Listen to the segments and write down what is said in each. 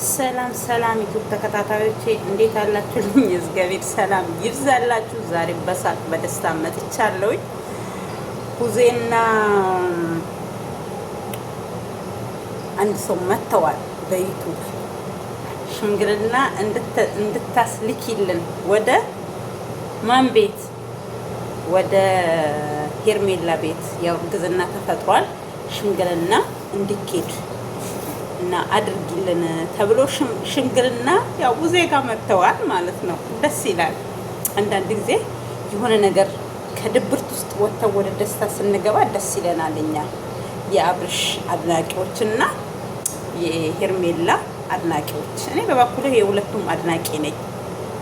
ሰላም ሰላም ዩቲዩብ ተከታታዮቼ እንዴት አላችሁልኝ? እግዚአብሔር ሰላም ይብዛላችሁ። ዛሬ በሳቅ በደስታ መጥቻለሁ። ኩዜና አንድ ሰው መተዋል በዩቲዩብ ሽምግልና እንድታስልኪልን ወደ ማን ቤት? ወደ ሄርሜላ ቤት። ያው እርግዝና ተፈጥሯል። ሽምግልና እንዲኬድ እና አድርጊልን ተብሎ ሽምግልና ያው ብዙ ጋር መጥተዋል ማለት ነው። ደስ ይላል። አንዳንድ ጊዜ የሆነ ነገር ከድብርት ውስጥ ወጥተው ወደ ደስታ ስንገባ ደስ ይለናል። እኛ የአብርሽ አድናቂዎችና የሄርሜላ አድናቂዎች፣ እኔ በበኩሌ የሁለቱም አድናቂ ነኝ።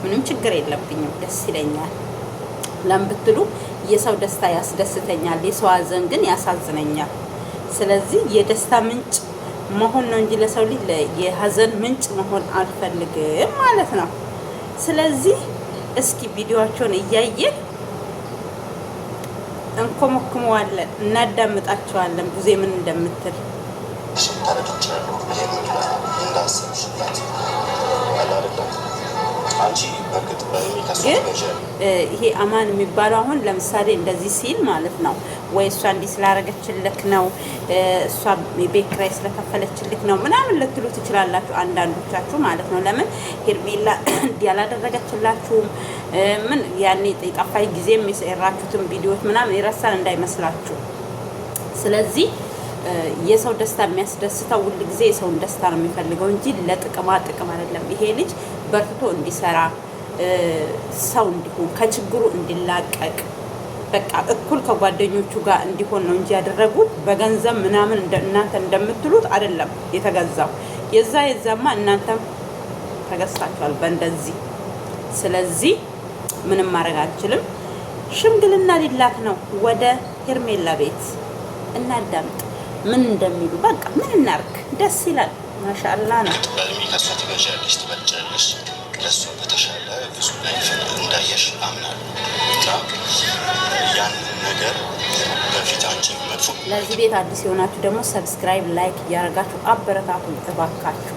ምንም ችግር የለብኝም። ደስ ይለኛል። ለምን ብትሉ የሰው ደስታ ያስደስተኛል፣ የሰው ሀዘን ግን ያሳዝነኛል። ስለዚህ የደስታ ምንጭ መሆን ነው እንጂ ለሰው ልጅ የሀዘን ምንጭ መሆን አልፈልግም ማለት ነው። ስለዚህ እስኪ ቪዲዮአቸውን እያየን እንኮመኩመዋለን፣ እናዳምጣቸዋለን። ቡዜ ምን እንደምትል ግን ይሄ አማን የሚባለው አሁን ለምሳሌ እንደዚህ ሲል ማለት ነው ወይ እሷ እንዲህ ስላደረገችልክ ነው፣ እሷ ቤት ኪራይ ስለከፈለችልክ ነው ምናምን ልትሉ ትችላላችሁ፣ አንዳንዶቻችሁ ማለት ነው። ለምን ሄርሜላ እንዲህ ያላደረገችላችሁም ምን ያኔ የጠፋይ ጊዜም የሰራችሁትን ቪዲዮዎች ምናምን የረሳን እንዳይመስላችሁ። ስለዚህ የሰው ደስታ የሚያስደስተው ሁሉ ጊዜ የሰውን ደስታ ነው የሚፈልገው እንጂ ለጥቅማ ጥቅም አይደለም። ይሄ ልጅ በርትቶ እንዲሰራ ሰው እንዲሆን ከችግሩ እንዲላቀቅ በቃ እኩል ከጓደኞቹ ጋር እንዲሆን ነው እንጂ ያደረጉት በገንዘብ ምናምን እናንተ እንደምትሉት አይደለም የተገዛው። የዛማ እናንተም ተገዝታችኋል በእንደዚህ። ስለዚህ ምንም ማድረግ አንችልም። ሽምግልና ሊላክ ነው ወደ ሄርሜላ ቤት። እናዳምጥ ምን እንደሚሉ። በቃ ምን እናርግ? ደስ ይላል። ማሻአላ ነው። ለሱ በተሻለ ብዙ ላይፍ እንዳየሽ አምናለሁ። ያንን ነገር በፊታችን መጥፎ። ለዚህ ቤት አዲስ የሆናችሁ ደግሞ ሰብስክራይብ፣ ላይክ እያደረጋችሁ አበረታቱ እባካችሁ፣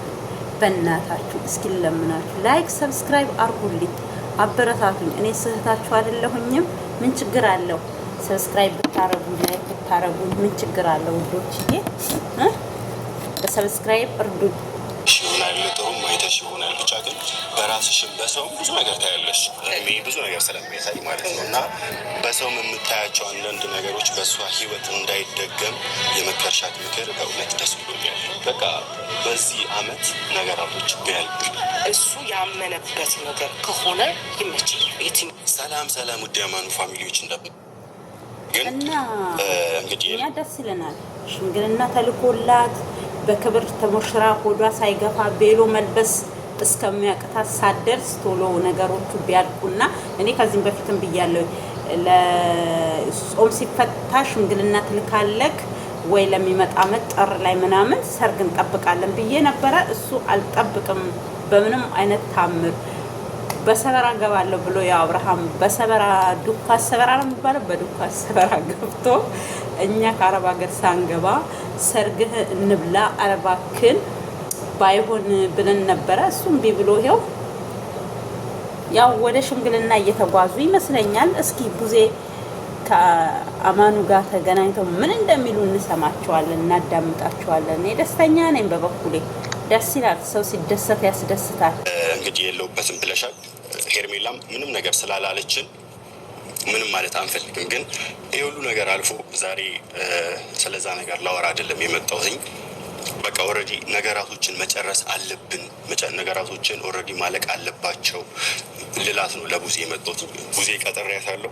በእናታችሁ እስኪ ለምናችሁ ላይክ ሰብስክራይብ አርጉልኝ፣ አበረታቱኝ። እኔ ስህታችሁ አይደለሁኝም። ምን ችግር አለው? ሰብስክራይብ ብታረጉ ላይክ ብታረጉ ምን ችግር አለው? ውዶችዬ በሰብስክራይብ እርዱኝ። ይሆናል ጥሩም አይተሽ ይሆናል። ብቻ ግን በራስሽም በሰውም ብዙ ነገር ታያለሽ። ብዙ ነገር ስለሚያሳይ ማለት ነው። እና በሰውም የምታያቸው አንዳንድ ነገሮች በእሷ ህይወት እንዳይደገም የመከርሻት ምክር በእውነት ደስ ብሎኛል። በቃ በዚህ አመት ነገራቶች ቢያልቅ እሱ ያመነበት ነገር ከሆነ ይመችል። ሰላም ሰላም፣ ውድ ያማኑ ፋሚሊዎች ግን እና እንግዲህ እኛ ደስ ይለናል። ሽምግልና ተልኮላት በክብር ተሞሽራ ሆዷ ሳይገፋ ቤሎ መልበስ እስከሚያቅታት ሳደርስ ቶሎ ነገሮቹ ቢያልቁና እኔ ከዚህም በፊትም ብያለሁ፣ ለጾም ሲፈታ ሽምግልና ትልካለክ ወይ ለሚመጣ ጥር ላይ ምናምን ሰርግ እንጠብቃለን ብዬ ነበረ። እሱ አልጠብቅም በምንም አይነት ታምር። በሰበራ ገባለሁ ብሎ ያው አብርሃም በሰበራ ዱካ ሰበራ ነው የሚባለው፣ በዱካ ሰበራ ገብቶ እኛ ከአረብ ሀገር ሳንገባ ሰርግህ እንብላ አረባክን ባይሆን ብለን ነበረ። እሱም እምቢ ብሎ ይኸው ያው ወደ ሽምግልና እየተጓዙ ይመስለኛል። እስኪ ቡዜ ከአማኑ ጋር ተገናኝተው ምን እንደሚሉ እንሰማቸዋለን፣ እናዳምጣቸዋለን። እኔ ደስተኛ ነኝ በበኩሌ። ደስ ይላል። ሰው ሲደሰት ያስደስታል። እንግዲህ የለውበትም ብለሻል። ሄርሜላም ምንም ነገር ስላላለችን ምንም ማለት አንፈልግም። ግን ይህ ሁሉ ነገር አልፎ ዛሬ ስለዛ ነገር ላወራ አይደለም የመጣሁትኝ። በቃ ኦልሬዲ ነገራቶችን መጨረስ አለብን። ነገራቶችን ኦልሬዲ ማለቅ አለባቸው ልላት ነው ለቡዜ የመጣሁት። ቡዜ ቀጠሪያታለሁ፣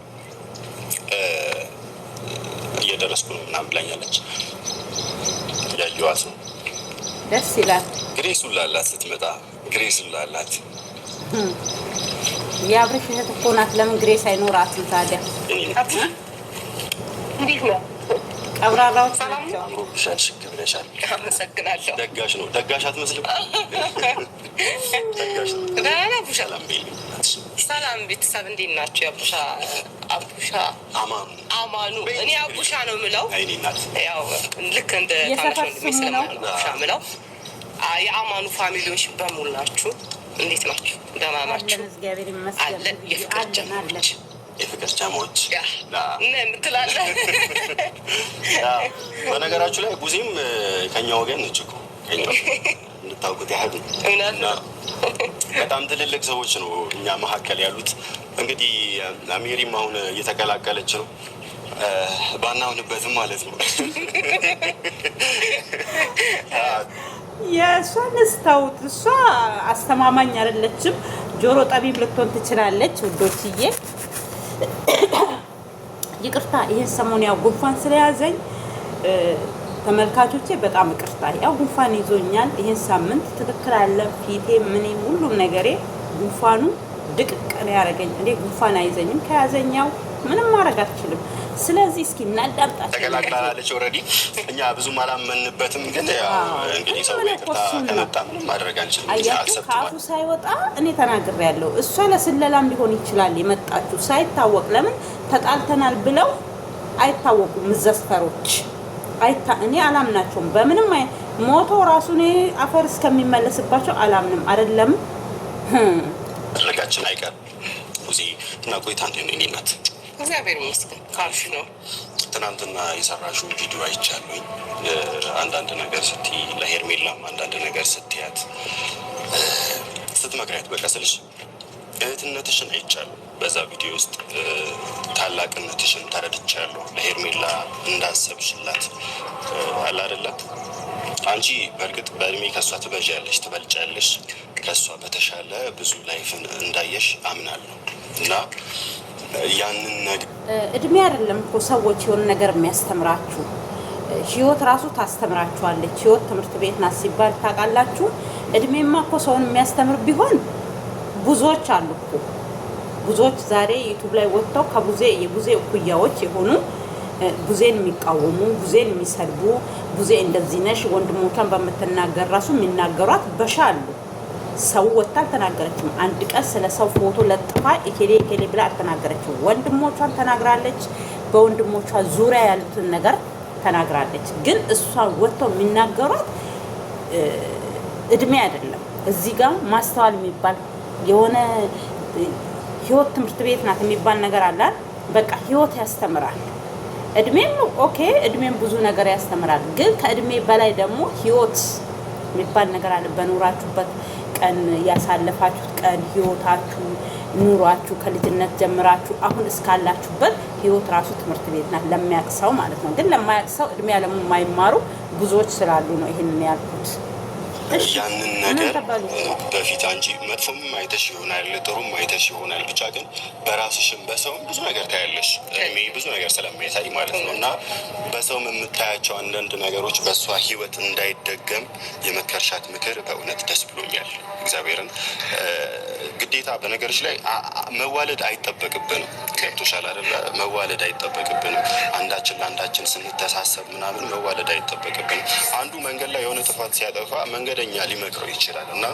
እየደረስኩ ነው ምናምን ብላኛለች። ያየኋት ነው። ደስ ይላል። ግሬሱን ላላት ስትመጣ ግሬሱን ላላት የአብርሽ እህት እኮ ናት። ለምን ግሬስ አይኖራትም ታዲያ? ቀብራራዎች ናቸው። አምሮብሻል፣ ሽክ ብለሻል። አመሰግናለሁ። ደጋሽ ነው። ደጋሽ አትመስልም። ደጋሽ ነው። ሰላም በይልኝ። ሰላም ቤተሰብ እንዴት ናቸው? አቡሻ አማኑ እኔ አቡሻ ነው የምለው። አይኔ ናት። ያው ልክ እንደ ታናሽ ወንድሜ ስለማለት ነው አቡሻ የምለው። የአማኑ ፋሚሊዎች በሙሉ ናችሁ። እንዴት ናችሁ? ደህና ናችሁ? እግዚአብሔር ይመስገን። አለን የፍቅር ጀማዎች የፍቅር ጀማዎች ትላለህ። በነገራችሁ ላይ ቡዜም ከኛ ወገን ነች እኮ ከኛ እንድታውቁት ያህል በጣም ትልልቅ ሰዎች ነው እኛ መካከል ያሉት። እንግዲህ አሜሪም አሁን እየተቀላቀለች ነው፣ ባናምንበትም ማለት ነው። የእሷን ስታውት እሷ አስተማማኝ አይደለችም። ጆሮ ጠቢብ ልትሆን ትችላለች። ውዶችዬ ይቅርታ፣ ይህን ሰሞን ያው ጉንፋን ስለያዘኝ ተመልካቾቼ በጣም ይቅርታ። ያው ጉንፋን ይዞኛል። ይህን ሳምንት ትክክል አለ ፊቴ፣ ምንም ሁሉም ነገሬ ጉንፋኑ ድቅቅ ነው ያደረገኝ። እኔ ጉንፋን አይዘኝም፣ ከያዘኛው ምንም ማድረግ አትችልም። ስለዚህ እስኪ እናዳምጣቸው። ተቀላቅላለች ኦልሬዲ። እኛ ብዙም አላመንበትም፣ ግን እንግዲህ ሰው ይቅርታ ከመጣ ምንም ማድረግ አንችልም። አያችሁ ከአፉ ሳይወጣ እኔ ተናግሬያለሁ። እሷ ለስለላም ሊሆን ይችላል የመጣችሁ ሳይታወቅ። ለምን ተጣልተናል ብለው አይታወቁም ዘስፈሮች። እኔ አላምናቸውም በምንም ሞቶ ራሱ እኔ አፈር እስከሚመለስባቸው አላምንም። አይደለም ልጋችን አይቀር ቡዜ እና ቆይታ እንዴት ነው? ናት እግዚአብሔር ይመስገን ካልሽ ነው። ትናንትና የሰራሽው ቪዲዮ አይቻለሁኝ። አንዳንድ ነገር ስትይ ለሄርሜላም አንዳንድ ነገር ስትያት ስትመክሪያት በቃ ስልሽ እህትነትሽን አይቻለሁ በዛ ቪዲዮ ውስጥ። ታላቅነትሽን ተረድቻለሁ። ለሄርሜላ እንዳሰብሽላት አለ አይደለ? አንቺ በእርግጥ በእድሜ ከእሷ ትበዣለሽ፣ ትበልጫለሽ። ከእሷ በተሻለ ብዙ ላይፍን እንዳየሽ አምናለሁ እና ያንን ነገር እድሜ አይደለም እኮ ሰዎች የሆነ ነገር የሚያስተምራችሁ ህይወት ራሱ ታስተምራችኋለች። ህይወት ትምህርት ቤት ናት ሲባል ታውቃላችሁ። እድሜማ እኮ ሰውን የሚያስተምር ቢሆን ብዙዎች አሉ እኮ ብዙዎች ዛሬ ዩቱብ ላይ ወጥተው የቡዜ እኩያዎች የሆኑ ቡዜን የሚቃወሙ ቡዜን የሚሰድቡ ቡዜ እንደዚህ ነሽ ወንድሞቿን በምትናገር ራሱ የሚናገሯት በሻ አሉ። ሰው ወጥታ አልተናገረችም። አንድ ቀን ስለ ሰው ፎቶ ለጥፋ እኬሌ ብላ አልተናገረችም። ወንድሞቿን ተናግራለች። በወንድሞቿ ዙሪያ ያሉትን ነገር ተናግራለች። ግን እሷ ወጥተው የሚናገሯት እድሜ አይደለም። እዚህ ጋር ማስተዋል የሚባል የሆነ ህይወት ትምህርት ቤት ናት የሚባል ነገር አለ። በቃ ህይወት ያስተምራል። እድሜም ኦኬ፣ እድሜም ብዙ ነገር ያስተምራል። ግን ከእድሜ በላይ ደግሞ ህይወት የሚባል ነገር አለ። በኖራችሁበት ቀን ያሳለፋችሁት ቀን ህይወታችሁ ኑሯችሁ ከልጅነት ጀምራችሁ አሁን እስካላችሁበት ህይወት ራሱ ትምህርት ቤት ናት ለሚያቅሰው ማለት ነው። ግን ለማያቅሰው እድሜ ያለሙ የማይማሩ ብዙዎች ስላሉ ነው ይሄንን ያልኩት። ያንን ነገር በፊት አንቺ መጥፎም አይተሽ ይሆናል፣ ጥሩም አይተሽ ይሆናል። ብቻ ግን በራስሽም በሰውም ብዙ ነገር ታያለሽ። እድሜ ብዙ ነገር ስለሚያሳይ ማለት ነው። እና በሰውም የምታያቸው አንዳንድ ነገሮች በእሷ ህይወት እንዳይደገም የመከርሻት ምክር በእውነት ደስ ብሎኛል። እግዚአብሔርን ግዴታ በነገሮች ላይ መዋለድ አይጠበቅብንም። ገብቶሻል አይደለ? መዋለድ አይጠበቅብንም። አንዳችን ለአንዳችን ስንተሳሰብ ምናምን መዋለድ አይጠበቅብንም። አንዱ መንገድ ላይ የሆነ ጥፋት ሲያጠፋ መንገደኛ ሊመክረው ይችላል። እና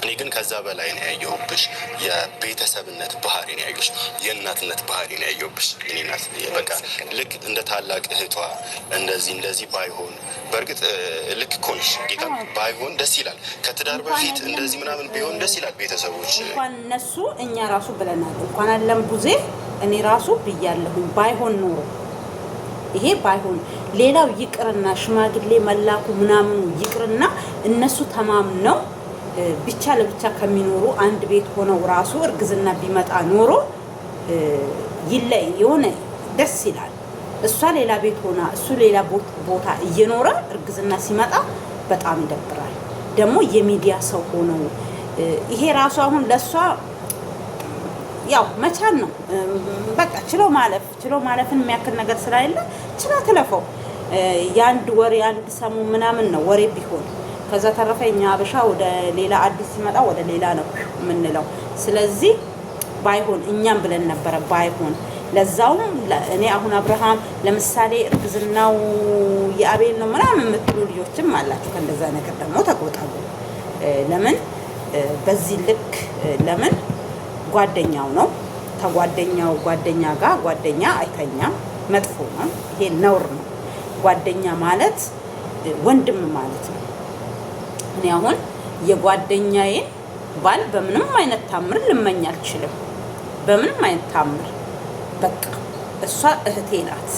እኔ ግን ከዛ በላይ ነው ያየሁብሽ። የቤተሰብነት ባህሪ ነው ያየሁሽ። የእናትነት ባህሪ ነው ያየሁብሽ። እኔ ናት በቃ ልክ እንደ ታላቅ እህቷ እንደዚህ ባይሆን በእርግጥ ልክ እኮ ነሽ ጌታ ባይሆን ደስ ይላል። ከትዳር በፊት እንደዚህ ምናምን ቢሆን ደስ ይላል። ቤተሰቦች እንኳን እነሱ እኛ ራሱ ብለናል። እንኳን አለም ቡዜ እኔ ራሱ ብያለሁኝ። ባይሆን ኖሮ ይሄ ባይሆን ሌላው ይቅርና ሽማግሌ መላኩ ምናምኑ ይቅርና እነሱ ተማምነው ብቻ ለብቻ ከሚኖሩ አንድ ቤት ሆነው ራሱ እርግዝና ቢመጣ ኖሮ ይለይ የሆነ ደስ ይላል። እሷ ሌላ ቤት ሆና እሱ ሌላ ቦታ እየኖረ እርግዝና ሲመጣ በጣም ይደብራል። ደግሞ የሚዲያ ሰው ሆነው ይሄ ራሱ አሁን ለሷ ያው መቻል ነው። በቃ ችሎ ማለፍን የሚያክል ነገር ስላለ ችላ ተለፈው። የአንድ ወር የአንድ ሰሙ ምናምን ነው ወሬ ቢሆን። ከዛ ተረፈ እኛ አበሻ ወደ ሌላ አዲስ ሲመጣ ወደ ሌላ ነው የምንለው። ስለዚህ ባይሆን እኛም ብለን ነበረ ባይሆን ለዛውም እኔ አሁን አብርሃም ለምሳሌ እርግዝናው የአቤል ነው ምናምን የምትሉ ልጆችም አላችሁ። ከእንደዛ ነገር ደግሞ ተቆጠቡ። ለምን በዚህ ልክ ለምን ጓደኛው ነው። ከጓደኛው ጓደኛ ጋር ጓደኛ አይተኛም፣ መጥፎ ነው። ይሄ ነውር ነው። ጓደኛ ማለት ወንድም ማለት ነው። እኔ አሁን የጓደኛዬን ባል በምንም አይነት ታምር ልመኝ አልችልም። በምንም አይነት ታምር በቃ እሷ እህቴ ናት።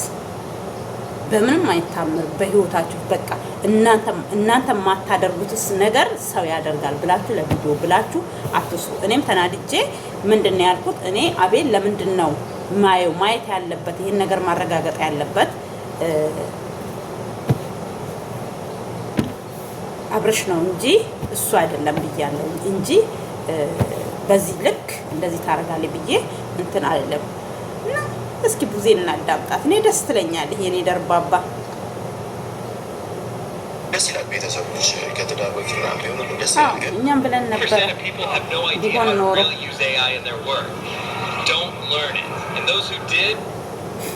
በምንም አይነት ታምር በህይወታችሁ በቃ እናንተ ማታደርጉትስ ነገር ሰው ያደርጋል ብላችሁ ለቪዲዮ ብላችሁ አትስሩ። እኔም ተናድጄ ምንድነው ያልኩት? እኔ አቤል ለምንድነው ማየት ያለበት ይሄን ነገር ማረጋገጥ ያለበት አብርሽ ነው እንጂ እሱ አይደለም ብያለሁ እንጂ በዚህ ልክ እንደዚህ ታረጋለህ ብዬ እንትን አይደለም። እና እስኪ ቡዜን እናዳምጣት። እኔ ደስ ትለኛለህ የኔ ደርባባ። ደስ ይላል። ቤተሰቦች ከትዳር በፊት ምናምን ቢሆን ደስ ይላል። ግን እኛም ብለን ነበር ቢሆን ኖሮ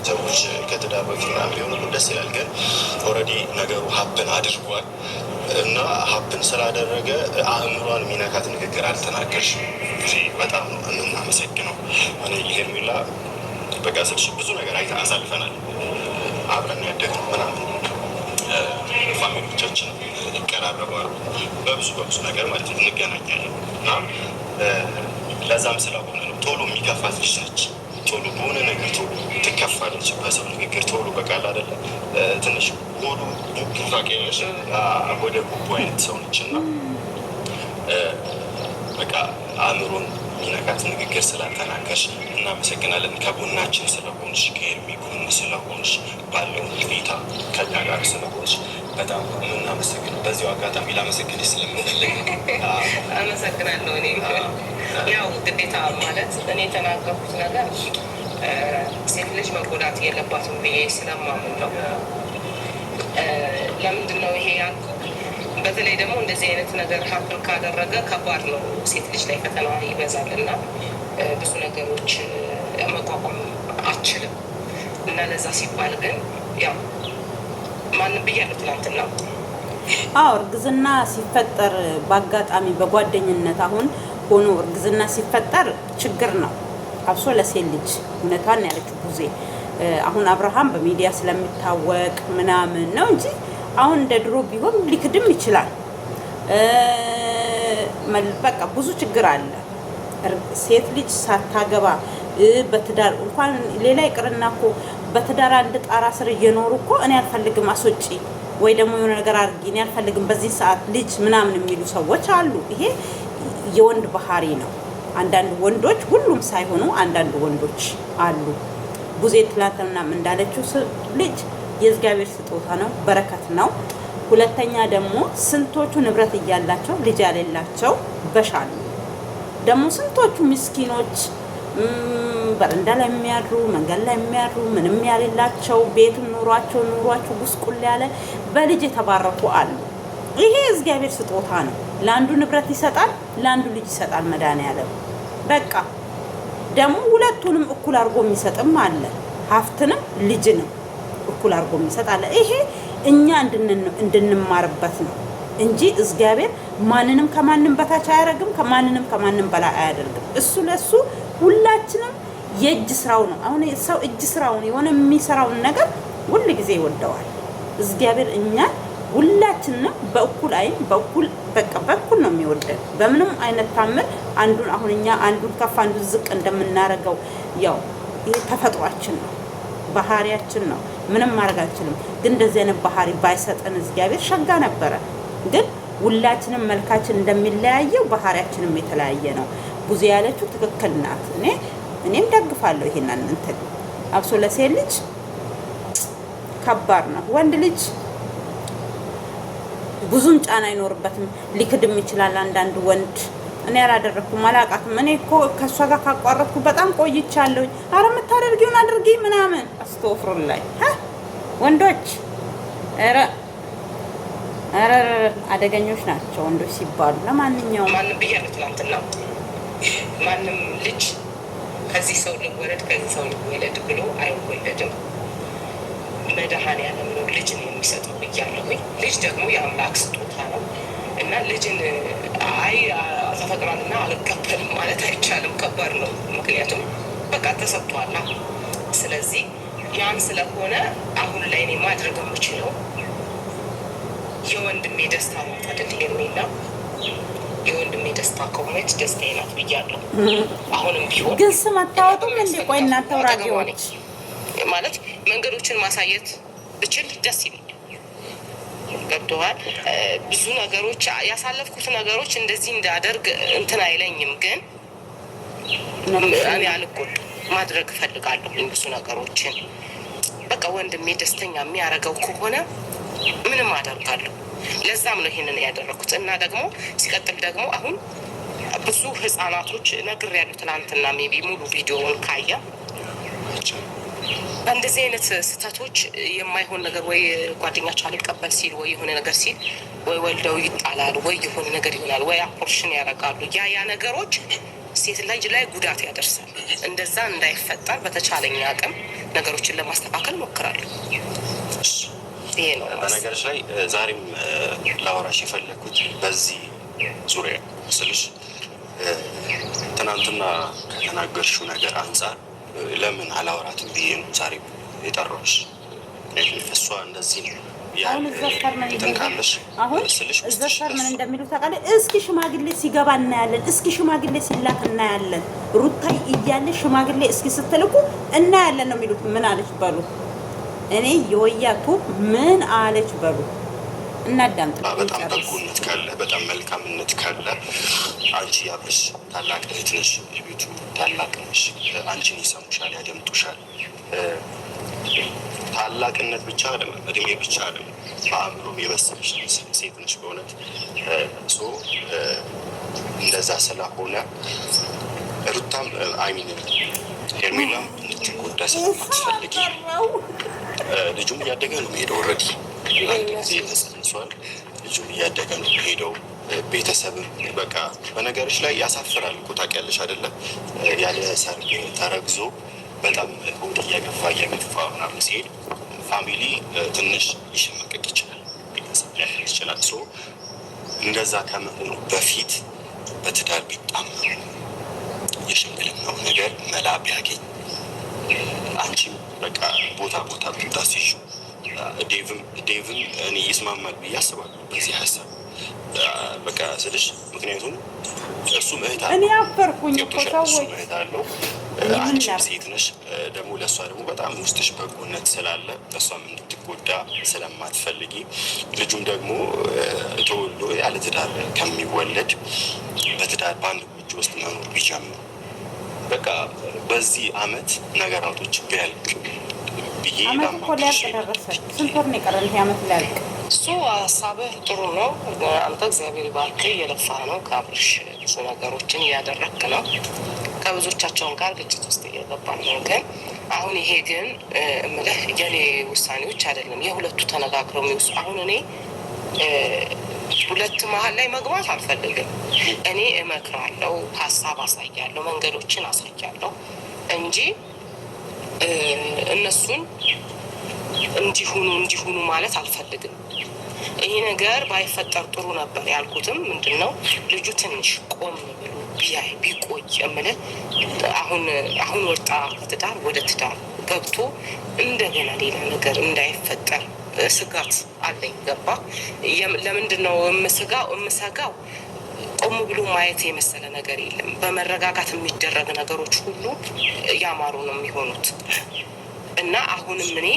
ሰዎች ከትዳር በፊት ምናምን ቢሆን ደስ ይላል። ግን ኦልሬዲ ነገሩ ሀፕን አድርጓል እና ሀፕን ስላደረገ አእምሯን የሚነካት ንግግር አልተናገርሽም። በጣም የምናመሰግነው እኔ ሄርሜላ በቃ ስልሽ ብዙ ነገር አሳልፈናል። አብረን ያደግነው ምናምን ፋሚሊዎቻችን ይቀራረባሉ በብዙ ነገር ማለት ነው። እንገናኛለን እና ለዛም ስለሆነ ነው ቶሎ የሚከፋት ልጅ ነች። ቶሎ በሆነ ነገር ቶሎ ትከፋለች። በሰው ንግግር ቶሎ በቃል አይደለ ትንሽ ሆዱ ቡፋቄነሽ ወደ ቡቡ አይነት ሰው ነች እና በቃ አእምሮን የሚነካት ንግግር ስላልተናገርሽ እናመሰግናለን። ከጎናችን ስለሆንሽ፣ ከሄርሜ ጎን ስለሆንሽ፣ ባለው ሁኔታ ከኛ ጋር ስለሆንሽ በጣም የምናመሰግነው። በዚሁ አጋጣሚ ላመሰግንሽ ስለምፈልግ አመሰግናለሁ። እኔ ያው ግዴታ ማለት እኔ የተናገርኩት ነገር ሴት ልጅ መጎዳት የለባትም ብዬ ስለማምን ነው። ለምንድን ነው ይሄ ያልኩ? በተለይ ደግሞ እንደዚህ አይነት ነገር ሀፕን ካደረገ ከባድ ነው። ሴት ልጅ ላይ ፈተና ይበዛል እና ብዙ ነገሮች መቋቋም አችልም እና ለዛ ሲባል ግን ያው ማንም ብያለሁ ትናንትና። እርግዝና ሲፈጠር በአጋጣሚ በጓደኝነት አሁን ሆኖ እርግዝና ሲፈጠር ችግር ነው። አብሶ ለሴት ልጅ እውነቷን ያለችው ቡዜ። አሁን አብርሃም በሚዲያ ስለሚታወቅ ምናምን ነው እንጂ አሁን እንደ ድሮ ቢሆን ሊክድም ይችላል። በቃ ብዙ ችግር አለ። ሴት ልጅ ሳታገባ በትዳር እንኳን ሌላ ይቅርና እኮ በትዳር አንድ ጣራ ስር እየኖሩ እኮ እኔ አልፈልግም አስወጪ ወይ ደግሞ የሆነ ነገር አድርጊ እኔ አልፈልግም በዚህ ሰዓት ልጅ ምናምን የሚሉ ሰዎች አሉ። ይሄ የወንድ ባህሪ ነው። አንዳንድ ወንዶች ሁሉም ሳይሆኑ አንዳንድ ወንዶች አሉ። ቡዜ ትላንትና እንዳለችው ልጅ የእግዚአብሔር ስጦታ ነው፣ በረከት ነው። ሁለተኛ ደግሞ ስንቶቹ ንብረት እያላቸው ልጅ ያሌላቸው በሻሉ ደግሞ ስንቶቹ ምስኪኖች በረንዳ ላይ የሚያድሩ መንገድ ላይ የሚያድሩ ምንም ያሌላቸው ቤትም ኑሯቸው ጉስቁል ያለ በልጅ የተባረኩ አሉ። ይሄ እግዚአብሔር ስጦታ ነው። ለአንዱ ንብረት ይሰጣል፣ ለአንዱ ልጅ ይሰጣል መድኃኒዓለም። በቃ ደግሞ ሁለቱንም እኩል አድርጎ የሚሰጥም አለ። ሀብትንም ልጅንም እኩል አድርጎ የሚሰጥ አለ። ይሄ እኛ እንድንማርበት ነው እንጂ እግዚአብሔር ማንንም ከማንም በታች አያደርግም፣ ከማንም በላይ አያደርግም። እሱ ለሱ ሁላችንም የእጅ ስራው ነው። አሁን ሰው እጅ ስራውን የሆነ የሚሰራውን ነገር ሁል ጊዜ ይወደዋል እግዚአብሔር። እኛ ሁላችንም በእኩል አይን በእኩል ነው የሚወደን። በምንም አይነት ታምር አንዱን አሁን እኛ አንዱን ከፍ አንዱን ዝቅ እንደምናረገው ያው ይሄ ተፈጥሯችን ነው፣ ባህሪያችን ነው። ምንም ማድረግ አንችልም። ግን እንደዚህ አይነት ባህሪ ባይሰጠን እግዚአብሔር ሸጋ ነበረ። ግን ሁላችንም መልካችን እንደሚለያየው ባህሪያችንም የተለያየ ነው። ቡዜ ያለችው ትክክል ናት። እኔም ደግፋለሁ ይሄንን እንትን አብሶ ለሴት ልጅ ከባድ ነው። ወንድ ልጅ ብዙም ጫና አይኖርበትም፣ ሊክድም ይችላል አንዳንድ ወንድ። እኔ አላደረኩም አላውቃትም። እኔ እኮ ከእሷ ጋር ካቋረጥኩ በጣም ቆይቻለሁ። አረ የምታደርጊውን አድርጊ ምናምን አስተወፍሩን ላይ ወንዶች ኧረ አደገኞች ናቸው ወንዶች ሲባሉ። ለማንኛውም ማንም ብያለሁ ትናንትና ማንም ልጅ ከዚህ ሰው ልወለድ ከዚህ ሰው ልወለድ ብሎ አይወለድም። መድኃኔዓለም ነው ልጅን የሚሰጠው ብያለሁኝ። ልጅ ደግሞ የአምላክ ስጦታ ነው እና ልጅን ተፈጥሯልና አልቀበልም ማለት አይቻልም። ከባድ ነው። ምክንያቱም በቃ ተሰጥቷላ። ስለዚህ ያን ስለሆነ አሁን ላይ እኔ ማድረግ የምችለው የወንድሜ ደስታ ናት አይደል ሄርሜላ? የወንድሜ ደስታ ከሆነች ደስታዬ ናት ብያለሁ። አሁንም ቢሆን ግን ስም አታወጡም እንዴ? ቆይ እናንተ ወራጆች ማለት መንገዶችን ማሳየት ብችል ደስ ይለኛል። ገብቶሃል? ብዙ ነገሮች ያሳለፍኩት ነገሮች እንደዚህ እንዳደርግ እንትን አይለኝም፣ ግን እኔ አልጎዳም። ማድረግ እፈልጋለሁ ብዙ ነገሮችን። በቃ ወንድሜ ደስተኛ የሚያደርገው ከሆነ ምንም አደርጋለሁ። ለዛም ነው ይሄንን ያደረኩት። እና ደግሞ ሲቀጥል ደግሞ አሁን ብዙ ህጻናቶች ነግሬያለሁ። ትናንትና ሜቢ ሙሉ ቪዲዮውን ካየ እንደዚህ አይነት ስህተቶች የማይሆን ነገር ወይ ጓደኛቸው አልቀበል ሲል ወይ የሆነ ነገር ሲል ወይ ወልደው ይጣላሉ ወይ የሆነ ነገር ይሆናል ወይ አፖርሽን ያደርጋሉ። ያ ነገሮች ሴት ልጅ ላይ ጉዳት ያደርሳል። እንደዛ እንዳይፈጠር በተቻለኝ አቅም ነገሮችን ለማስተካከል ሞክራለሁ። ይሄ ነው በነገሮች ላይ ዛሬም ላወራሽ የፈለግኩት በዚህ ዙሪያ ስልሽ ትናንትና ከተናገርሽው ነገር አንጻር ለምን አላወራትም ብዬ ነው ዛሬ የጠራሁሽ። እሷ እንደዚህ ነው አሁን እዛ ሰር ምን እንደሚሉ ታውቃለህ? እስኪ ሽማግሌ ሲገባ እናያለን፣ እስኪ ሽማግሌ ሲላክ እናያለን። ሩታይ እያለ ሽማግሌ እስኪ ስትልኩ እናያለን ነው የሚሉት። ምን አለች በሉ። እኔ የወያቱ ምን አለች በሉ። እናዳምጥ። በጣም በጎነት ካለ በጣም መልካምነት ካለ አንቺ ያብርሽ ታላቅ እህት ነሽ፣ የቤቱ ታላቅ ነሽ። አንቺን ይሰሙሻል፣ ያደምጡሻል። ታላቅነት ብቻ አይደለም፣ እድሜ ብቻ አይደለም፣ በአእምሮም የበሰለሽ ሴት ነሽ በእውነት እንደዛ ስለሆነ ሩታም አይሚን ሄርሜላም እንድትጎዳ ስለማትፈልጊ ልጁም እያደገ ነው ሄደው ኦልሬዲ አንድ ጊዜ ተጸንሷል። ልጁም እያደገ ነው ሄደው ቤተሰብም በቃ በነገሮች ላይ ያሳፍራል እኮ ታውቂያለሽ አይደለም? ያለ ሰርግ ተረግዞ በጣም ሆድ እያገፋ ምናምን ሲሄድ ፋሚሊ ትንሽ ሊሸመቀቅ ይችላል፣ ቤተሰብ ሊያደርግ ይችላል። እንደዛ ከመሆኑ በፊት በትዳር ቢጣመሩ የሽምግልናው ነገር መላ ቢያገኝ አንቺም በቃ ቦታ ብታስይዥ ዴቭም እኔ ይስማማል ብዬ አስባለሁ በዚህ ሀሳብ። በቃ ስልሽ ምክንያቱም እሱም እህት አለው፣ እኔ አፈርኩኝ እኮ ሰዎች እህት አለው፣ አንቺም ሴት ነሽ። ደግሞ ለእሷ ደግሞ በጣም ውስጥሽ በጎነት ስላለ እሷም እንድትጎዳ ስለማትፈልጊ ልጁም ደግሞ ተወልዶ ያለ ትዳር ከሚወለድ በትዳር በአንድ ጎጆ ውስጥ መኖር ቢጀምሩ በቃ በዚህ አመት ነገራቶች ቢያልቅ ብዬ አመት እኮ ሊያልቅ ደረሰ። ስንት ወር ነው የቀረን ይሄ አመት ሊያልቅ? እሱ ሀሳብህ ጥሩ ነው። አንተ እግዚአብሔር ባርክ እየለፋ ነው። ከአብርሽ ብዙ ነገሮችን እያደረክ ነው። ከብዙዎቻቸውን ጋር ግጭት ውስጥ እየገባን ነው። ግን አሁን ይሄ ግን እምልህ የኔ ውሳኔዎች አይደለም፣ የሁለቱ ተነጋግረው የሚወስዱ። አሁን እኔ ሁለት መሀል ላይ መግባት አልፈልግም። እኔ እመክራለሁ፣ ሀሳብ አሳያለሁ፣ መንገዶችን አሳያለሁ እንጂ እነሱን እንዲሁኑ ማለት አልፈልግም። ይሄ ነገር ባይፈጠር ጥሩ ነበር ያልኩትም ምንድን ነው ልጁ ትንሽ ቆም ብሎ ቢቆይ የምልህ አሁን ወጣ ከትዳር ወደ ትዳር ገብቶ እንደገና ሌላ ነገር እንዳይፈጠር ስጋት አለኝ። ገባ? ለምንድን ነው የምሰጋው? ቆም ብሎ ማየት የመሰለ ነገር የለም። በመረጋጋት የሚደረግ ነገሮች ሁሉ ያማሩ ነው የሚሆኑት። እና አሁንም እኔ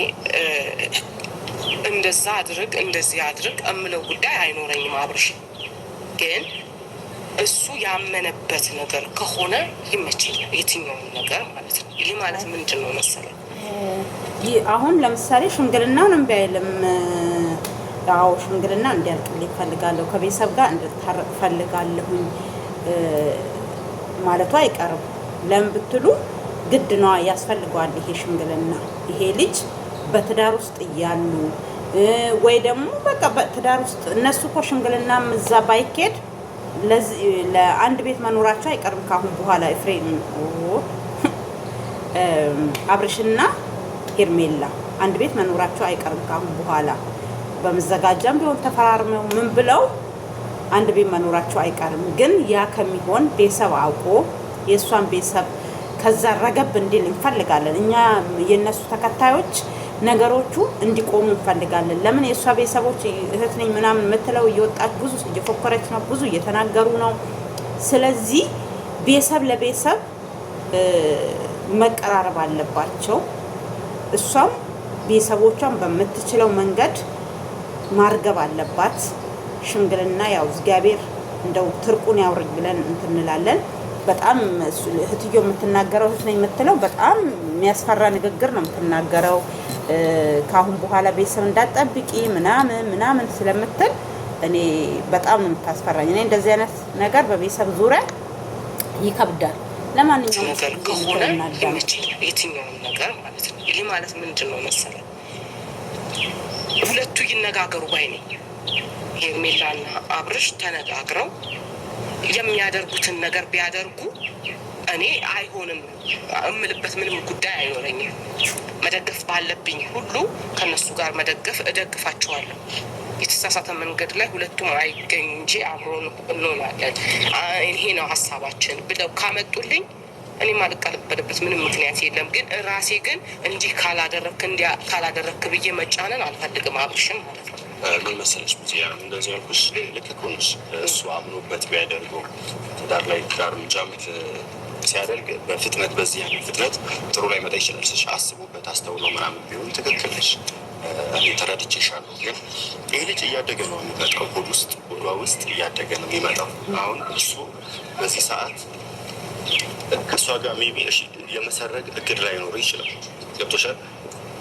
እንደዛ አድርግ እንደዚህ አድርግ እምለው ጉዳይ አይኖረኝም። አብርሽ ግን እሱ ያመነበት ነገር ከሆነ ይመቸኛል፣ የትኛውን ነገር ማለት ነው። ይህ ማለት ምንድን ነው መሰለህ? አሁን ለምሳሌ ሽምግልናውን እምቢ አይልም። ያው ሽምግልና እንዲያልቅልኝ እፈልጋለሁ፣ ከቤተሰብ ጋር እንድታረቅ እፈልጋለሁኝ ማለቱ አይቀርም። ለምን ብትሉ ግድ ነዋ፣ ያስፈልገዋል ይሄ ሽምግልና። ይሄ ልጅ በትዳር ውስጥ እያሉ ወይ ደግሞ በቃ በትዳር ውስጥ እነሱ እኮ ሽምግልናም እዛ ባይኬድ ለአንድ ቤት መኖራቸው አይቀርም ካሁን በኋላ። ኤፍሬም አብርሽና ሄርሜላ አንድ ቤት መኖራቸው አይቀርም ካሁን በኋላ በመዘጋጃም ቢሆን ተፈራርመው ምን ብለው አንድ ቤት መኖራቸው አይቀርም። ግን ያ ከሚሆን ቤተሰብ አውቆ የእሷን ቤተሰብ ከዛ ረገብ እንዲል እንፈልጋለን። እኛ የነሱ ተከታዮች ነገሮቹ እንዲቆሙ እንፈልጋለን። ለምን የእሷ ቤተሰቦች እህት ነኝ ምናምን የምትለው እየወጣች ብዙ እየፎከረች ነው፣ ብዙ እየተናገሩ ነው። ስለዚህ ቤተሰብ ለቤተሰብ መቀራረብ አለባቸው። እሷም ቤተሰቦቿን በምትችለው መንገድ ማርገብ አለባት። ሽምግልና ያው እግዚአብሔር እንደው ትርቁን ያውርድ ብለን እንትንላለን። በጣም እህትዮ የምትናገረው እህት ነኝ የምትለው በጣም የሚያስፈራ ንግግር ነው የምትናገረው። ካሁን በኋላ ቤተሰብ እንዳትጠብቂ ምናምን ስለምትል እኔ በጣም ነው የምታስፈራኝ። እኔ እንደዚህ አይነት ነገር በቤተሰብ ዙሪያ ይከብዳል። ለማንኛውም ነገር ከሆነ ይመችኛል የትኛውም ነገር ማለት ነው። ይሄ ማለት ምንድን ነው መሰለህ? ሁለቱ ይነጋገሩ ባይ ነኝ። ሄርሜላና አብርሽ ተነጋግረው የሚያደርጉትን ነገር ቢያደርጉ እኔ አይሆንም እምልበት ምንም ጉዳይ አይኖረኝም። መደገፍ ባለብኝ ሁሉ ከነሱ ጋር መደገፍ እደግፋቸዋለሁ። የተሳሳተ መንገድ ላይ ሁለቱም አይገኙ እንጂ አብሮን እንሆናለን፣ ይሄ ነው ሀሳባችን ብለው ካመጡልኝ እኔ ማልቀበልበት ምንም ምክንያት የለም። ግን ራሴ ግን እንዲህ ካላደረክ ብዬ መጫነን አልፈልግም። አብርሽም ማለት ነው ምን መሰለሽ ብቻ እንደዚህ ያልኩሽ ልክ ኮንሽ እሱ አምኖበት ቢያደርገው ትዳር ላይ ትዳር ምጃምት ሲያደርግ በፍጥነት በዚህ ያህል ፍጥነት ጥሩ ላይ መጣ ይችላል። ስሽ አስቡበት አስተውሎ ምናምን ቢሆን ትክክል ነሽ። እኔ ተረድቼሻለሁ። ግን ይሄ ልጅ እያደገ ነው የሚመጣው፣ ሆዷ ውስጥ እያደገ ነው የሚመጣው። አሁን እሱ በዚህ ሰዓት ከእሷ ጋር ሜቢ እሺ የመሰረግ እቅድ ላይ ኖሮ ይችላል። ገብቶሻል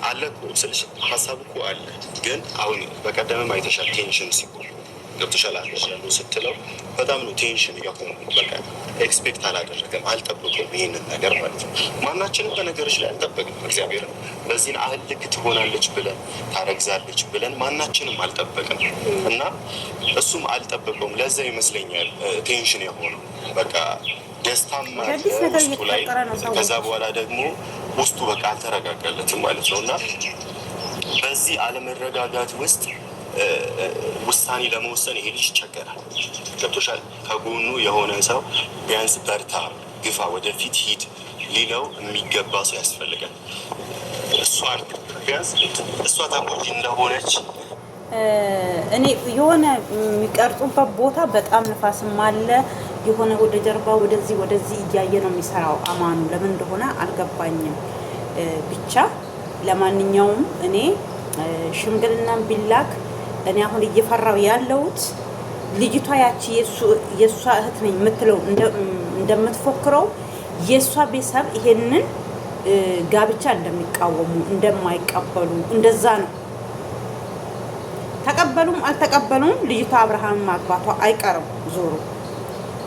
አለ እኮ ስልሽ ሀሳብ እኮ አለ። ግን አሁን በቀደምም አይተሻል ቴንሽን ሲሆን ገብቶሻል አለ ስትለው በጣም ነው ቴንሽን እያቆሙ በቃ ኤክስፔክት አላደረገም፣ አልጠብቁም ይሄንን ነገር ማለት ነው። ማናችንም በነገሮች ላይ አልጠበቅም። እግዚአብሔር ነው በዚህን አህል ልክ ትሆናለች ብለን ታረግዛለች ብለን ማናችንም አልጠበቅም እና እሱም አልጠበቀውም። ለዛ ይመስለኛል ቴንሽን የሆነው በቃ ደስታም ውስጡ ላይ ከዛ በኋላ ደግሞ ውስጡ በቃ አልተረጋጋለትም ማለት ነው እና በዚህ አለመረጋጋት ውስጥ ውሳኔ ለመወሰን ይሄ ልጅ ይቸገራል። ገብቶሻል? ከጎኑ የሆነ ሰው ቢያንስ በርታ፣ ግፋ፣ ወደፊት ሂድ ሊለው የሚገባ ሰው ያስፈልጋል። እሷን ቢያንስ እሷ ታቆች እንደሆነች እኔ የሆነ የሚቀርጹበት ቦታ በጣም ንፋስም አለ። የሆነ ወደ ጀርባ ወደዚህ እያየ ነው የሚሰራው አማኑ። ለምን እንደሆነ አልገባኝም። ብቻ ለማንኛውም እኔ ሽምግልናን ቢላክ እኔ አሁን እየፈራው ያለሁት ልጅቷ ያቺ የእሷ እህት ነኝ የምትለው እንደምትፎክረው የእሷ ቤተሰብ ይሄንን ጋብቻ እንደሚቃወሙ እንደማይቀበሉ እንደዛ ነው። ተቀበሉም አልተቀበሉም ልጅቷ አብርሃም ማግባቷ አይቀርም። ዞሮ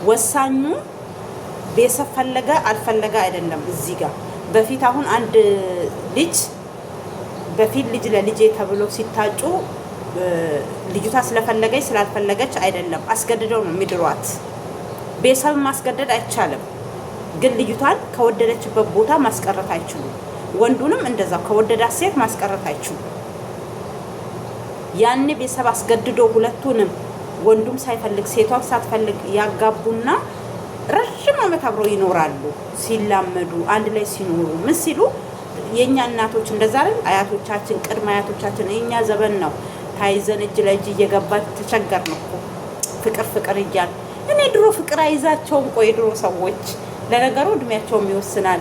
ወሳኙ ቤተሰብ ፈለገ አልፈለገ አይደለም። እዚህ ጋር በፊት አሁን አንድ ልጅ ለልጄ ተብሎ ሲታጩ ልጅቷ ስለፈለገች ስላልፈለገች አይደለም፣ አስገድደው ነው የሚድሯት። ቤተሰብ ማስገደድ አይቻልም፣ ግን ልጅቷን ከወደደችበት ቦታ ማስቀረት አይችሉም። ወንዱንም እንደዛው ከወደዳት ሴት ማስቀረት አይችሉም። ያኔ ቤተሰብ አስገድዶ ሁለቱንም ወንዱም ሳይፈልግ ሴቷም ሳትፈልግ ያጋቡና ረጅም ዓመት አብረው ይኖራሉ። ሲላመዱ አንድ ላይ ሲኖሩ ምን ሲሉ የኛ እናቶች እንደዛ አይደል? አያቶቻችን ቅድመ አያቶቻችን የኛ ዘመን ነው ታይዘን እጅ ለእጅ እየገባን ተቸገርን እኮ ፍቅር እያል። እኔ ድሮ ፍቅር አይዛቸውም። ቆይ ድሮ ሰዎች ለነገሩ እድሜያቸውም ይወስናል።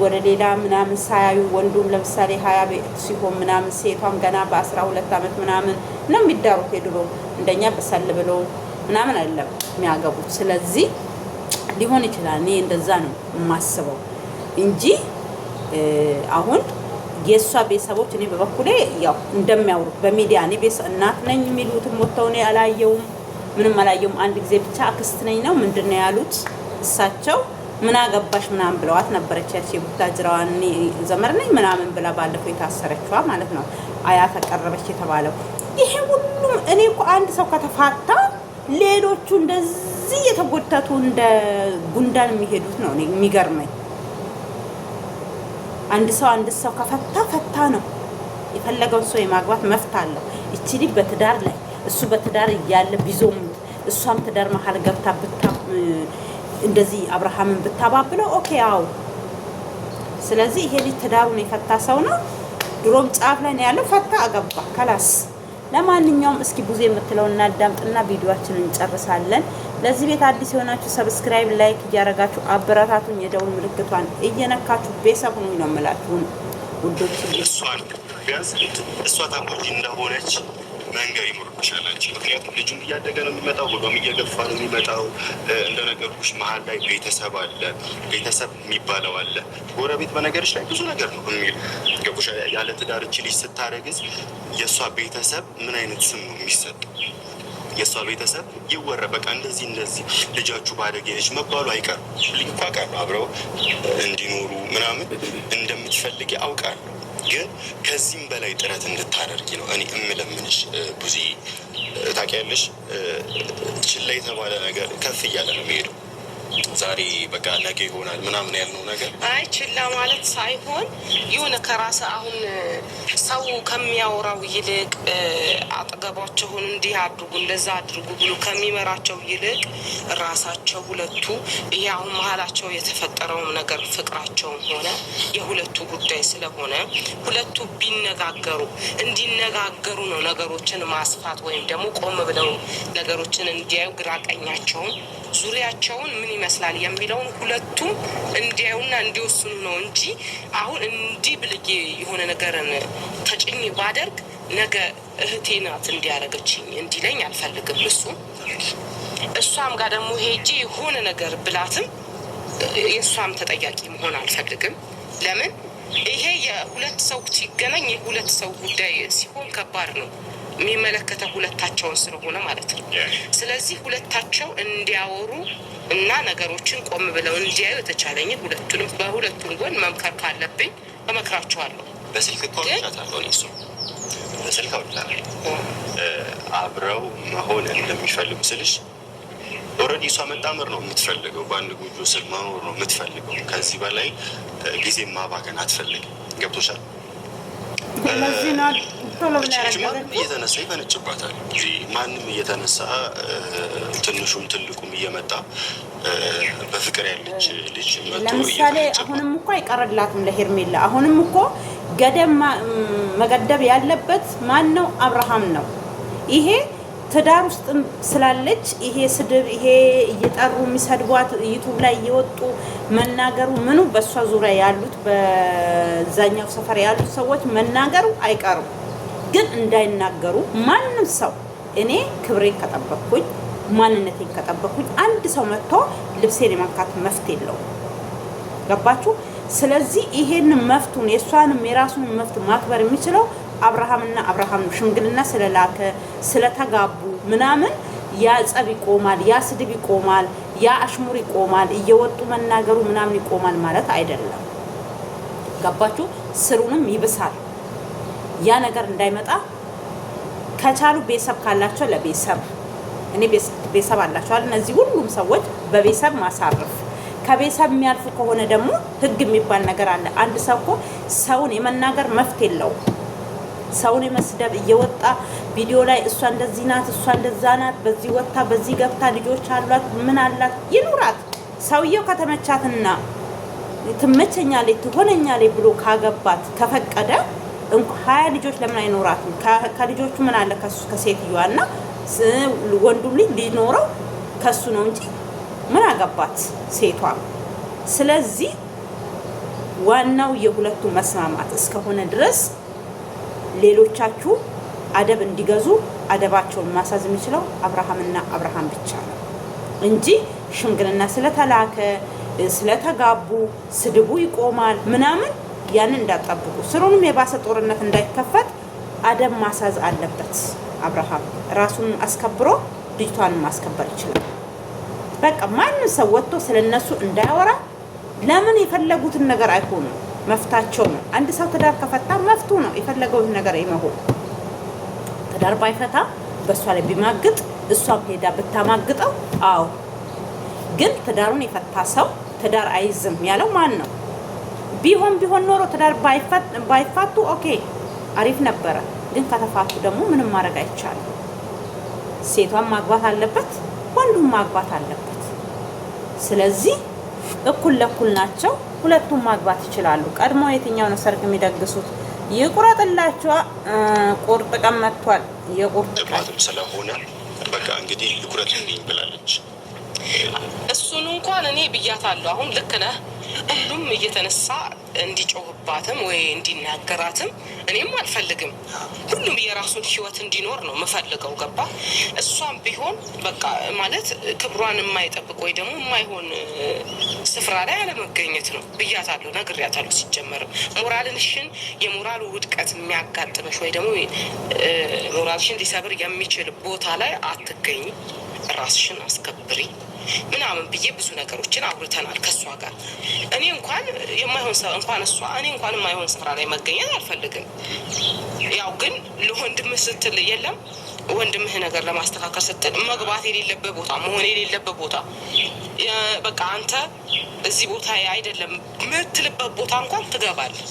ወደ ሌላ ምናምን ሳያዩ ወንዱም ለምሳሌ 20 ሲሆን ምናምን ሴቷም ገና በ12 ዓመት ምናምን ነው የሚዳሩት። የድሮ እንደኛ በሰል ብለው ምናምን አይደለም የሚያገቡት። ስለዚህ ሊሆን ይችላል። እኔ እንደዛ ነው የማስበው እንጂ አሁን የእሷ ቤተሰቦች እኔ በበኩሌ ያው እንደሚያወሩት በሚዲያ እኔ እናት ነኝ የሚሉትም ወጥተው እኔ አላየውም፣ ምንም አላየውም። አንድ ጊዜ ብቻ አክስት ነኝ ነው ምንድን ነው ያሉት እሳቸው። ምን አገባሽ ምናምን ብለዋት ነበረች። ያቺ ቡታጅራዋን ዘመድ ነኝ ምናምን ብላ ባለፈው የታሰረችዋ ማለት ነው አያት ተቀረበች የተባለው ይሄ ሁሉም። እኔ እኮ አንድ ሰው ከተፋታ ሌሎቹ እንደዚህ የተጎተቱ እንደ ጉንዳን የሚሄዱት ነው እኔ የሚገርመኝ። አንድ ሰው ከፈታ ነው የፈለገው ሰው የማግባት መፍት አለው። እቺ ልጅ በትዳር ላይ እሱ በትዳር እያለ ቢዞሙት እሷም ትዳር መሀል ገብታ እንደዚህ አብርሃምን ብታባብለው ኦኬ አው። ስለዚህ ይሄ ልጅ ትዳሩን የፈታ ሰው ነው። ድሮም ጫፍ ላይ ነው ያለው። ፈታ አገባ ከላስ። ለማንኛውም እስኪ ቡዜ የምትለውን እናዳምጥና ቪዲዮአችንን እንጨርሳለን። ለዚህ ቤት አዲስ የሆናችሁ ሰብስክራይብ፣ ላይክ እያደረጋችሁ አበረታቱኝ። የደውል ምልክቷን እየነካችሁ ቤተሰብ ሁኑ ነው የምላችሁ ውዶች። እሷ ታቆጂ እንደሆነች መንገር ይኖርብሻል አንቺ። ምክንያቱም ልጁም እያደገ ነው የሚመጣው፣ ሆዶም እየገፋ ነው የሚመጣው። እንደነገርኩሽ መሀል ላይ ቤተሰብ አለ፣ ቤተሰብ የሚባለው አለ፣ ጎረቤት በነገርሽ ላይ ብዙ ነገር ነው የሚል ገቡሽ። ያለ ትዳር እቺ ልጅ ስታረግዝ የእሷ ቤተሰብ ምን አይነት ስም ነው የሚሰጠው? የእሷ ቤተሰብ ይወራ በቃ እንደዚህ ልጃችሁ ባደገ ልጅ መባሉ አይቀርም። ልጅ እኮ አውቃለሁ አብረው እንዲኖሩ ምናምን እንደምትፈልጊ አውቃለሁ። ግን ከዚህም በላይ ጥረት እንድታደርጊ ነው እኔ እምለምንሽ ቡዜ። ታውቂያለሽ ችላ የተባለ ነገር ከፍ እያለ ነው የሚሄደው። ዛሬ በቃ ነገ ይሆናል ምናምን ያልነው ነገር አይ ችላ ማለት ሳይሆን የሆነ ከራስ አሁን ሰው ከሚያወራው ይልቅ አጠገባቸውን እንዲህ አድርጉ እንደዛ አድርጉ ብሎ ከሚመራቸው ይልቅ ራሳቸው ሁለቱ ይሄ አሁን መሀላቸው የተፈጠረውም ነገር ፍቅራቸውም ሆነ የሁለቱ ጉዳይ ስለሆነ ሁለቱ ቢነጋገሩ እንዲነጋገሩ ነው ነገሮችን ማስፋት ወይም ደግሞ ቆም ብለው ነገሮችን እንዲያዩ ግራቀኛቸውን ዙሪያቸውን ምን ይመስላል የሚለውን ሁለቱም እንዲያዩና እንዲወስኑ ነው እንጂ አሁን እንዲህ ብልጌ የሆነ ነገርን ተጭኝ ባደርግ ነገ እህቴ ናት እንዲያደረገችኝ እንዲለኝ አልፈልግም። እሷም ጋር ደግሞ ሄጄ የሆነ ነገር ብላትም የእሷም ተጠያቂ መሆን አልፈልግም። ለምን ይሄ የሁለት ሰው ሲገናኝ የሁለት ሰው ጉዳይ ሲሆን ከባድ ነው የሚመለከተው ሁለታቸውን ስለሆነ ማለት ነው። ስለዚህ ሁለታቸው እንዲያወሩ እና ነገሮችን ቆም ብለው እንዲያዩ የተቻለኝ ሁለቱንም በሁለቱም ጎን መምከር ካለብኝ እመክራቸዋለሁ። በስልክ እኮ አውርቻታለሁ። እሱ በስልክ አውርቻታለሁ። አብረው መሆን እንደሚፈልጉ ስልሽ ኦልሬዲ እሷ መጣመር ነው የምትፈልገው፣ በአንድ ጎጆ ስር መኖር ነው የምትፈልገው። ከዚህ በላይ ጊዜ ማባከን አትፈልግም። ገብቶሻል? ማንም እየተነሳ ይፈነጭባታል። ማንም እየተነሳ ትንሹም ትልቁም እየመጣ በፍቅር ያለች ልጅ ለምሳሌ አሁንም እኮ አይቀርላትም ለሄርሜላ። አሁንም እኮ ገደብ መገደብ ያለበት ማን ነው? አብርሃም ነው። ይሄ ትዳር ውስጥ ስላለች ይሄ ስድብ ይሄ እየጠሩ የሚሰድቧት ዩቱብ ላይ እየወጡ መናገሩ ምኑ በእሷ ዙሪያ ያሉት በዛኛው ሰፈር ያሉት ሰዎች መናገሩ አይቀሩም። ግን እንዳይናገሩ ማንም ሰው እኔ ክብሬን ከጠበቅኩኝ ማንነቴን ከጠበቅኩኝ አንድ ሰው መጥቶ ልብሴን የማንካት መፍት የለውም። ገባችሁ? ስለዚህ ይሄን መፍቱን የእሷንም የራሱን መፍት ማክበር የሚችለው አብርሃምና አብርሃም ነው። ሽምግልና ስለላከ ስለተጋቡ ምናምን ያ ጸብ ይቆማል፣ ያ ስድብ ይቆማል፣ ያ አሽሙር ይቆማል፣ እየወጡ መናገሩ ምናምን ይቆማል ማለት አይደለም። ገባችሁ? ስሩንም ይብሳል። ያ ነገር እንዳይመጣ ከቻሉ ቤተሰብ ካላቸው ለቤተሰብ እኔ ቤተሰብ አላቸዋል። እነዚህ ሁሉም ሰዎች በቤተሰብ ማሳረፍ ከቤተሰብ የሚያልፉ ከሆነ ደግሞ ህግ የሚባል ነገር አለ። አንድ ሰው እኮ ሰውን የመናገር መፍት የለውም። ሰውን የመስደብ እየወጣ ቪዲዮ ላይ እሷ እንደዚህ ናት፣ እሷ እንደዛ ናት፣ በዚህ ወጣ በዚህ ገብታ ልጆች አሏት ምን አላት ይኑራት። ሰውየው ከተመቻትና ትመቸኛለች ትሆነኛለች ብሎ ካገባት ከፈቀደ 20 ልጆች ለምን አይኖራትም? ከልጆቹ ምን አለ ከሴትዮዋና ወንዱ ልጅ ሊኖረው ከሱ ነው እንጂ ምን አገባት ሴቷ። ስለዚህ ዋናው የሁለቱ መስማማት እስከሆነ ድረስ ሌሎቻችሁ አደብ እንዲገዙ አደባቸውን ማሳዝ የሚችለው አብርሃምና አብርሃም ብቻ ነው እንጂ ሽምግልና ስለተላከ ስለተጋቡ ስድቡ ይቆማል ምናምን ያንን እንዳጠብቁ። ስሩንም የባሰ ጦርነት እንዳይከፈት አደብ ማሳዝ አለበት። አብርሃም ራሱን አስከብሮ ልጅቷን ማስከበር ይችላል። በቃ ማንም ሰው ወጥቶ ስለነሱ እንዳያወራ። ለምን የፈለጉትን ነገር አይሆኑ መፍታቸው ነው። አንድ ሰው ትዳር ከፈታ መፍቱ ነው የፈለገውን ነገር ይመሆን። ትዳር ባይፈታ በእሷ ላይ ቢማግጥ እሷም ሄዳ ብታማግጠው ግን ትዳሩን የፈታ ሰው ትዳር አይዝም ያለው ማን ነው? ቢሆን ኖሮ ትዳር ባይፋቱ ኦኬ አሪፍ ነበረ። ግን ከተፋቱ ደግሞ ምንም ማድረግ አይቻልም። ሴቷን ማግባት አለበት፣ ወንዱም ማግባት አለበት። ስለዚህ እኩል ለኩል ናቸው። ሁለቱም ማግባት ይችላሉ። ቀድሞ የትኛው ነው ሰርግ የሚደግሱት? ይቁረጥላቸው። ቁርጥ ቀን መጥቷል። የቁርጥ ቀን ስለሆነ በቃ እንግዲህ ይቁረጥልኝ ብላለች። እሱን እንኳን እኔ ብያታለሁ። አሁን ልክ ነህ። ሁሉም እየተነሳ እንዲጮህባትም ወይ እንዲናገራትም እኔም አልፈልግም። ሁሉም የራሱን ህይወት እንዲኖር ነው የምፈልገው። ገባ? እሷም ቢሆን በቃ ማለት ክብሯን የማይጠብቅ ወይ ደግሞ የማይሆን ስፍራ ላይ አለመገኘት ነው ብያታለሁ፣ ነግሬያታለሁ። ሲጀመርም ሞራልሽን የሞራል ውድቀት የሚያጋጥመሽ ወይ ደግሞ ሞራልሽን ሊሰብር የሚችል ቦታ ላይ አትገኝ፣ ራስሽን አስከብሪ ምናምን ብዬ ብዙ ነገሮችን አውርተናል ከእሷ ጋር። እኔ እንኳን የማይሆን እንኳን እሷ እኔ እንኳን የማይሆን ስፍራ ላይ መገኘት አልፈልግም። ያው ግን ለወንድምህ ስትል የለም ወንድምህ ነገር ለማስተካከል ስትል መግባት የሌለበት ቦታ መሆን የሌለበት ቦታ በቃ አንተ እዚህ ቦታ አይደለም ምትልበት ቦታ እንኳን ትገባለህ።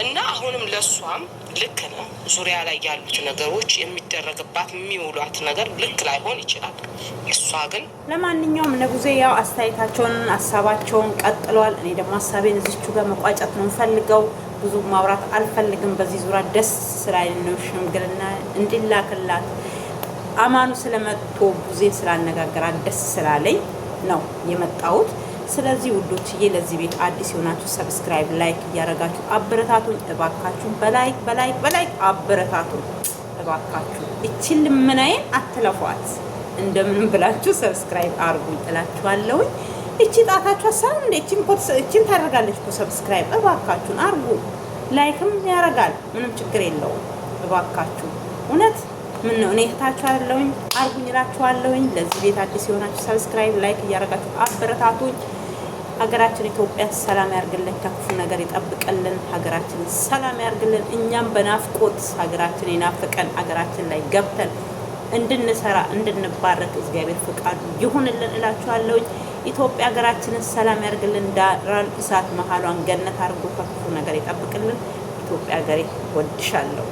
እና አሁንም ለእሷም ልክ ነው። ዙሪያ ላይ ያሉት ነገሮች የሚደረግባት የሚውሏት ነገር ልክ ላይሆን ይችላል። እሷ ግን ለማንኛውም ነጉዜ ያው አስተያየታቸውን ሀሳባቸውን ቀጥለዋል። እኔ ደግሞ ሀሳቤን እዚቹ ጋር መቋጨት ነው የምፈልገው። ብዙ ማውራት አልፈልግም በዚህ ዙሪያ። ደስ ስላለ ነው ሽምግልና እንዲላክላት አማኑ ስለመጥቶ ቡዜን ስላነጋገራት ደስ ስላለኝ ነው የመጣሁት። ስለዚህ ውዶችዬ ለዚህ ቤት አዲስ የሆናችሁ ሰብስክራይብ፣ ላይክ እያደረጋችሁ አበረታቱኝ እባካችሁ። በላይክ አበረታቱኝ እባካችሁ። እቺን ልመናዬን አትለፏት። እንደምንም ብላችሁ ሰብስክራይብ አርጉኝ እላችኋለሁ። እቺ ጣታችሁ አሳብ እንደ እቺን ታደርጋለች እኮ ሰብስክራይብ። እባካችሁን አርጉ። ላይክም ያደርጋል፣ ምንም ችግር የለውም። እባካችሁ እውነት ምን ነው እኔ እህታችሁ አይደለሁኝ? አርጉኝ እላችኋለሁኝ። ለዚህ ቤት አዲስ የሆናችሁ ሰብስክራይብ፣ ላይክ እያደረጋችሁ አበረታቱኝ። ሀገራችን ኢትዮጵያ ሰላም ያርግልን፣ ከክፉ ነገር ይጠብቅልን፣ ሀገራችን ሰላም ያርግልን። እኛም በናፍቆት ሀገራችን የናፈቀን ሀገራችን ላይ ገብተን እንድንሰራ እንድንባረክ እግዚአብሔር ፍቃዱ ይሁንልን እላችኋለሁኝ። ኢትዮጵያ ሀገራችንን ሰላም ያርግልን፣ ዳራን እሳት መሀሏን ገነት አድርጎ ከክፉ ነገር ይጠብቅልን። ኢትዮጵያ ሀገሬ ወድሻለሁ።